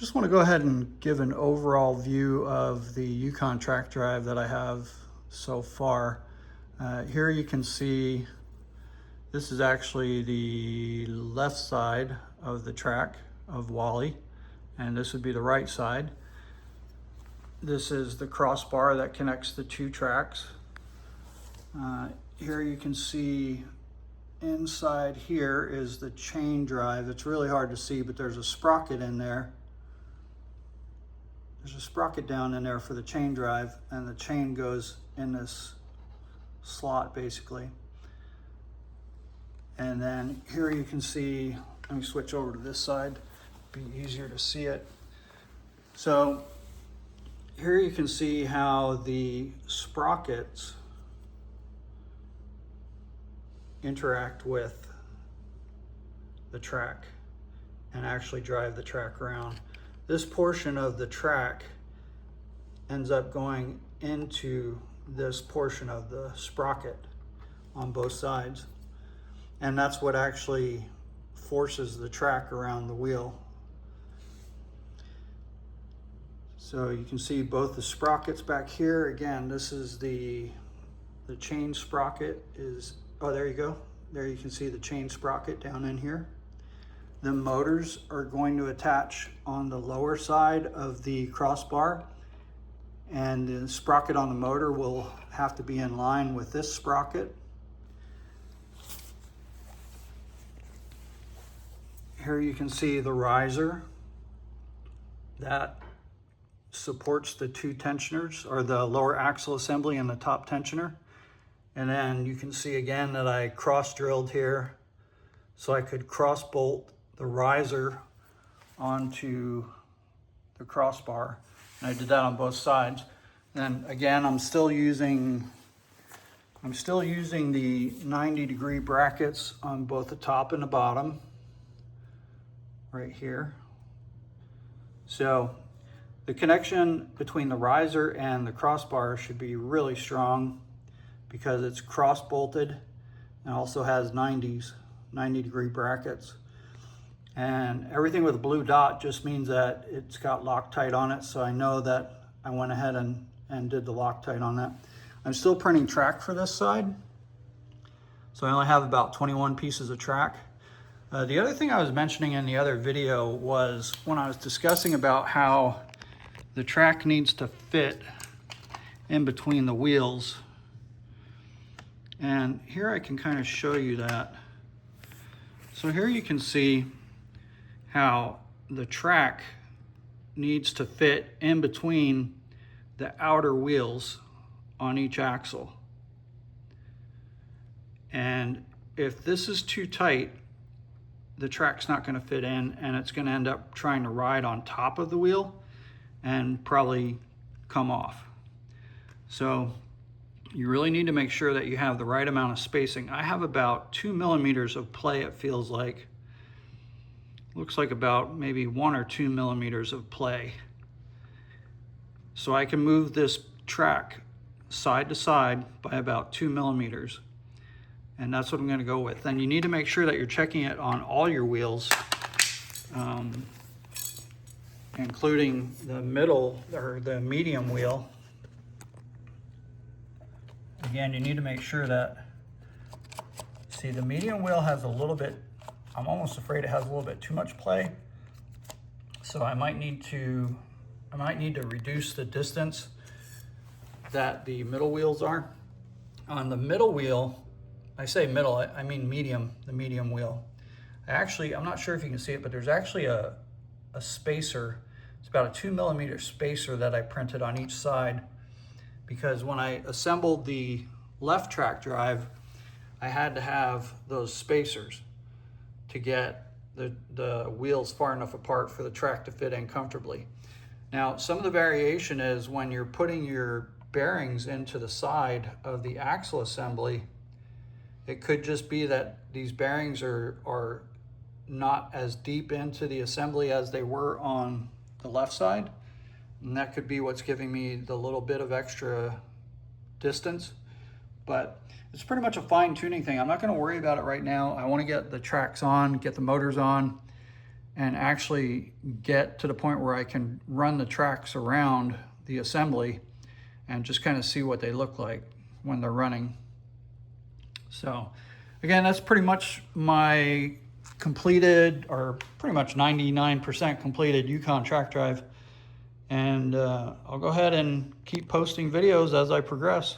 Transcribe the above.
Just want to go ahead and give an overall view of the Yukon Track Drive that I have so far. Here you can see this is actually the left side of the track of Wally, and this would be the right side. This is the crossbar that connects the two tracks. Here you can see inside here is the chain drive. It's really hard to see, but there's a sprocket in there. There's a sprocket down in there for the chain drive, and the chain goes in this slot basically. And then here you can see, let me switch over to this side, be easier to see it. So here you can see how the sprockets interact with the track and actually drive the track around. This portion of the track ends up going into this portion of the sprocket on both sides, and that's what actually forces the track around the wheel. So you can see both the sprockets back here. Again, this is the chain sprocket is, oh, there you go. There you can see the chain sprocket down in here. The motors are going to attach on the lower side of the crossbar, and the sprocket on the motor will have to be in line with this sprocket. Here you can see the riser that supports the two tensioners, or the lower axle assembly and the top tensioner. And then you can see again that I cross drilled here so I could cross bolt the riser onto the crossbar. And I did that on both sides. And again, I'm still using the 90-degree brackets on both the top and the bottom right here. So the connection between the riser and the crossbar should be really strong because it's cross bolted and also has 90-degree brackets. And everything with a blue dot just means that it's got Loctite on it, so I know that I went ahead and did the Loctite on that. I'm still printing track for this side, so I only have about 21 pieces of track. The other thing I was mentioning in the other video was when I was discussing about how the track needs to fit in between the wheels. And here I can kind of show you that. So here you can see how the track needs to fit in between the outer wheels on each axle. And if this is too tight, the track's not going to fit in, and it's going to end up trying to ride on top of the wheel and probably come off. So you really need to make sure that you have the right amount of spacing. I have about 2 millimeters of play, it feels like. Looks like about maybe 1 or 2 millimeters of play. So I can move this track side to side by about 2 millimeters. And that's what I'm going to go with. And you need to make sure that you're checking it on all your wheels, including the middle or the medium wheel. Again, you need to make sure that, see, the medium wheel has a little bit, I'm almost afraid it has a little bit too much play. So I might need to reduce the distance that the middle wheels are. On the middle wheel, I say middle, I mean medium, the medium wheel. I'm not sure if you can see it, but there's actually a spacer. It's about a 2 millimeter spacer that I printed on each side, because when I assembled the left track drive, I had to have those spacers to get the wheels far enough apart for the track to fit in comfortably. Now, some of the variation is when you're putting your bearings into the side of the axle assembly, it could just be that these bearings are not as deep into the assembly as they were on the left side. And that could be what's giving me the little bit of extra distance. But it's pretty much a fine tuning thing. I'm not going to worry about it right now. I want to get the tracks on, get the motors on, and actually get to the point where I can run the tracks around the assembly and just kind of see what they look like when they're running. So again, that's pretty much my completed, or pretty much 99% completed Yukon Track Drive. And I'll go ahead and keep posting videos as I progress.